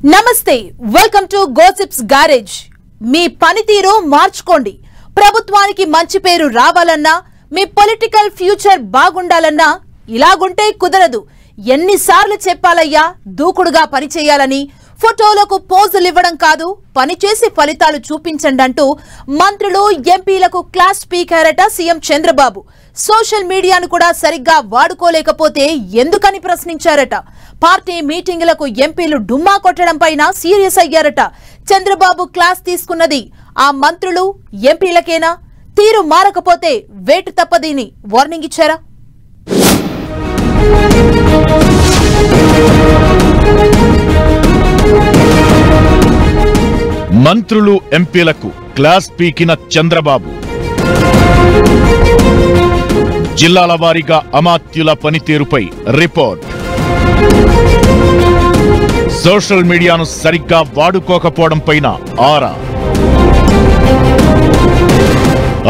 నమస్తే welcome to gossips garage మీ పనితీరు మార్చుకోండి ప్రభుత్వానికి మంచి పేరు రావాలన్నా మీ పొలిటికల్ ఫ్యూచర్ బాగుండాలన్నా ఇలాగుంటే కుదరదు ఎన్నిసార్లు చెప్పాలయ్యా దూకుడుగా పని చేయాలని ఫోటోలకు పోజులు ఇవ్వడం కాదు పని చేసి ఫలితాలు చూపించండి అంటూ మంత్రులు ఎంపీలకు class speaker CM Chandrababu social మీడియాను కూడా సరిగ్గా వాడుకోలేకపోతే ఎందుకని ప్రశ్నించారట పార్టీ మీటింగులకు ఎంపీలు డుమ్మా కొట్టడం పైన సీరియస్ అయ్యారట చంద్రబాబు క్లాస్ తీసుకున్నది ఆ మంత్రులు ఎంపీలకేనా తీరు మారకపోతే వేటు తప్పదని వార్నింగ్ ఇచ్చారా మంత్రులు ఎంపీలకు క్లాస్ పీకిన చంద్రబాబు జిల్లాల వారీగా అమాత్యుల పనితీరుపై రిపోర్ట్ సోషల్ మీడియాను సరిగ్గా వాడుకోకపోవడం పైన ఆరా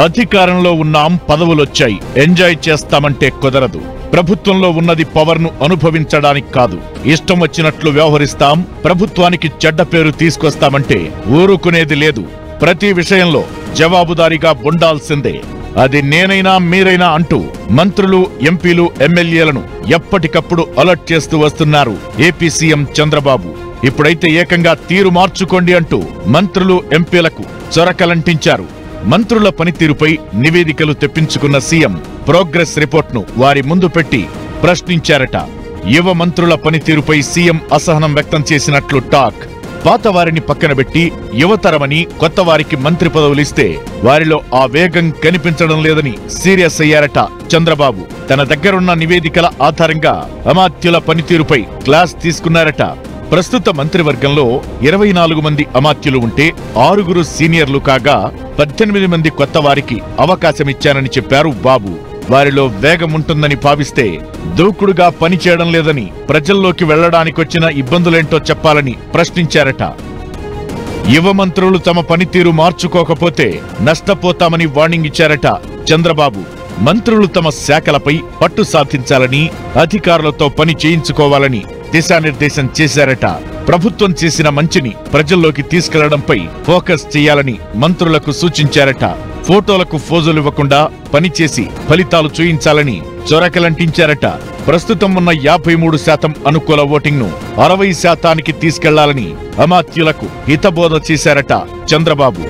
అధికారంలో ఉన్నాం పదవులొచ్చాయి ఎంజాయ్ చేస్తామంటే కుదరదు ప్రభుత్వంలో ఉన్నది పవర్ను అనుభవించడానికి కాదు ఇష్టం వచ్చినట్లు వ్యవహరిస్తాం ప్రభుత్వానికి చెడ్డ పేరు తీసుకొస్తామంటే ఊరుకునేది లేదు ప్రతి విషయంలో జవాబుదారీగా ఉండాల్సిందే అది నేనైనా మీరైనా అంటూ మంత్రులు ఎంపీలు ఎమ్మెల్యేలను ఎప్పటికప్పుడు అలర్ట్ చేస్తూ వస్తున్నారు ఏపీ సీఎం చంద్రబాబు ఇప్పుడైతే ఏకంగా తీరు మార్చుకోండి అంటూ మంత్రులు ఎంపీలకు చొరకలంటించారు మంత్రుల పనితీరుపై నివేదికలు తెప్పించుకున్న సీఎం ప్రోగ్రెస్ రిపోర్ట్ను వారి ముందు పెట్టి ప్రశ్నించారట యువ మంత్రుల పనితీరుపై సీఎం అసహనం వ్యక్తం చేసినట్లు టాక్ పాతవారిని పక్కనబెట్టి యువతరమని కొత్త వారికి మంత్రి పదవులిస్తే వారిలో ఆ వేగం కనిపించడం లేదని సీరియస్ అయ్యారట చంద్రబాబు తన దగ్గరున్న నివేదికల ఆధారంగా అమాత్యుల పనితీరుపై క్లాస్ తీసుకున్నారట ప్రస్తుత మంత్రివర్గంలో 24 మంది అమాత్యులు ఉంటే 6 సీనియర్లు కాగా 18 మంది కొత్త వారికి అవకాశమిచ్చానని చెప్పారు బాబు వారిలో వేగం ఉంటుందని భావిస్తే దూకుడుగా పనిచేయడం లేదని ప్రజల్లోకి వెళ్లడానికొచ్చిన ఇబ్బందులేంటో చెప్పాలని ప్రశ్నించారట యువ మంత్రులు తమ పనితీరు మార్చుకోకపోతే నష్టపోతామని వార్నింగ్ ఇచ్చారట చంద్రబాబు మంత్రులు తమ శాఖలపై పట్టు సాధించాలని అధికారులతో పని చేయించుకోవాలని దిశానిర్దేశం చేశారట ప్రభుత్వం చేసిన మంచిని ప్రజల్లోకి తీసుకెళ్లడంపై ఫోకస్ చేయాలని మంత్రులకు సూచించారట ఫోటోలకు ఫోజులివ్వకుండా పనిచేసి ఫలితాలు చూయించాలని చొరకలంటించారట ప్రస్తుతం ఉన్న 53% అనుకూల ఓటింగ్ను 60% తీసుకెళ్లాలని అమాత్యులకు హితబోధ చేశారట చంద్రబాబు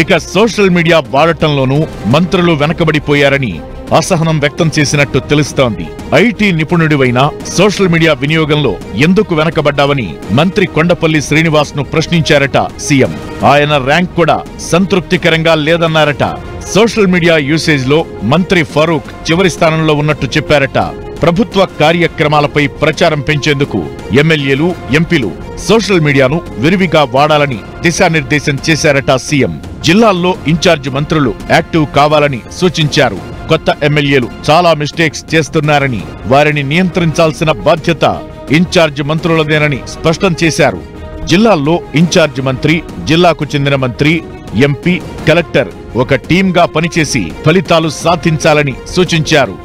ఇక సోషల్ మీడియా వాడటంలోనూ మంత్రులు వెనకబడిపోయారని అసహనం వ్యక్తం చేసినట్టు తెలుస్తోంది ఐటీ నిపుణుడివైన సోషల్ మీడియా వినియోగంలో ఎందుకు వెనకబడ్డావని మంత్రి కొండపల్లి శ్రీనివాస్ ను ప్రశ్నించారట సీఎం ఆయన ర్యాంక్ కూడా సంతృప్తికరంగా లేదన్నారట సోషల్ మీడియా యూసేజ్ లో మంత్రి ఫరూక్ చివరి స్థానంలో ఉన్నట్టు చెప్పారట ప్రభుత్వ కార్యక్రమాలపై ప్రచారం పెంచేందుకు ఎమ్మెల్యేలు ఎంపీలు సోషల్ మీడియాను విరివిగా వాడాలని దిశానిర్దేశం చేశారట సీఎం జిల్లాల్లో ఇన్ఛార్జ్ మంత్రులు యాక్టివ్ కావాలని సూచించారు కొత్త ఎమ్మెల్యేలు చాలా మిస్టేక్స్ చేస్తున్నారని వారిని నియంత్రించాల్సిన బాధ్యత ఇన్ఛార్జ్ మంత్రులదేనని స్పష్టం చేశారు జిల్లాల్లో ఇన్ఛార్జ్ మంత్రి జిల్లాకు చెందిన మంత్రి ఎంపీ కలెక్టర్ ఒక టీంగా పనిచేసి ఫలితాలు సాధించాలని సూచించారు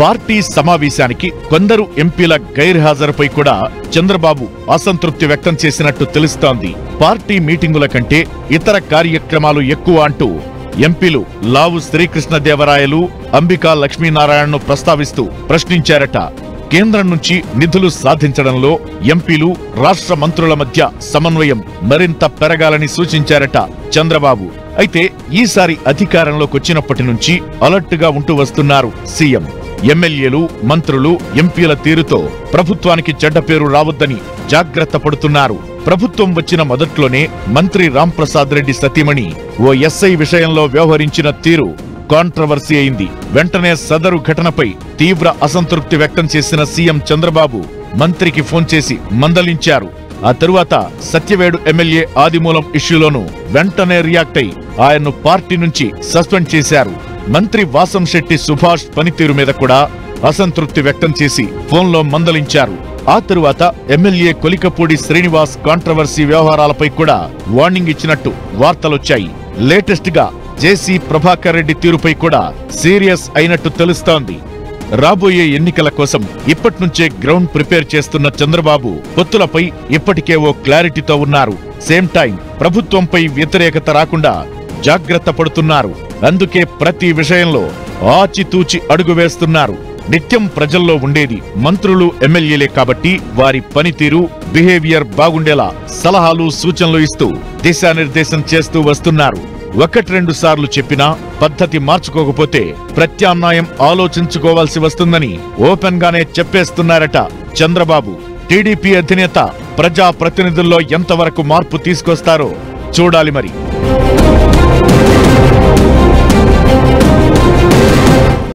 పార్టీ సమావేశానికి కొందరు ఎంపీల గైర్హాజరుపై కూడా చంద్రబాబు అసంతృప్తి వ్యక్తం చేసినట్టు తెలుస్తోంది పార్టీ మీటింగుల కంటే ఇతర కార్యక్రమాలు ఎక్కువ అంటూ ఎంపీలు లావు శ్రీకృష్ణదేవరాయలు అంబికా లక్ష్మీనారాయణను ప్రస్తావిస్తూ ప్రశ్నించారట కేంద్రం నుంచి నిధులు సాధించడంలో ఎంపీలు రాష్ట్ర మంత్రుల మధ్య సమన్వయం మరింత పెరగాలని సూచించారట చంద్రబాబు అయితే ఈసారి అధికారంలోకొచ్చినప్పటి నుంచి అలర్ట్గా ఉంటూ వస్తున్నారు సీఎం ఎమ్మెల్యేలు మంత్రులు ఎంపీల తీరుతో ప్రభుత్వానికి చెడ్డ పేరు రావద్దని జాగ్రత్త పడుతున్నారు ప్రభుత్వం వచ్చిన మొదట్లోనే మంత్రి రాంప్రసాద్ రెడ్డి సతీమణి ఓ ఎస్ఐ విషయంలో వ్యవహరించిన తీరు కాంట్రవర్సీ అయింది వెంటనే సదరు ఘటనపై తీవ్ర అసంతృప్తి వ్యక్తం చేసిన సీఎం చంద్రబాబు మంత్రికి ఫోన్ చేసి మందలించారు ఆ తరువాత సత్యవేడు ఎమ్మెల్యే ఆదిమూలం ఇష్యూలోనూ వెంటనే రియాక్ట్ అయి ఆయన్ను పార్టీ నుంచి సస్పెండ్ చేశారు మంత్రి వాసంశెట్టి సుభాష్ పనితీరు మీద కూడా అసంతృప్తి వ్యక్తం చేసి ఫోన్లో మందలించారు ఆ తరువాత ఎమ్మెల్యే కొలికపూడి శ్రీనివాస్ కాంట్రవర్సీ వ్యవహారాలపై కూడా వార్నింగ్ ఇచ్చినట్టు వార్తలొచ్చాయి లేటెస్ట్ గా జేసీ ప్రభాకర్ రెడ్డి తీరుపై కూడా సీరియస్ అయినట్టు తెలుస్తోంది. రాబోయే ఎన్నికల కోసం ఇప్పట్నుంచే గ్రౌండ్ ప్రిపేర్ చేస్తున్న చంద్రబాబు పొత్తులపై ఇప్పటికే ఓ క్లారిటీతో ఉన్నారు. సేమ్ టైం ప్రభుత్వంపై వ్యతిరేకత రాకుండా జాగ్రత్త పడుతున్నారు. అందుకే ప్రతి విషయంలో ఆచితూచి అడుగు వేస్తున్నారు. నిత్యం ప్రజల్లో ఉండేది మంత్రులు, ఎమ్మెల్యేలే కాబట్టి వారి పనితీరు, బిహేవియర్ బాగుండేలా సలహాలు, సూచనలు ఇస్తూ దిశానిర్దేశం చేస్తూ వస్తున్నారు. 1-2 సార్లు చెప్పినా పద్ధతి మార్చుకోకపోతే ప్రత్యామ్నాయం ఆలోచించుకోవాల్సి వస్తుందని ఓపెన్ గానే చెప్పేస్తున్నారట చంద్రబాబు. టీడీపీ అధినేత ప్రజా ప్రతినిధుల్లో ఎంతవరకు మార్పు తీసుకొస్తారో చూడాలి మరి.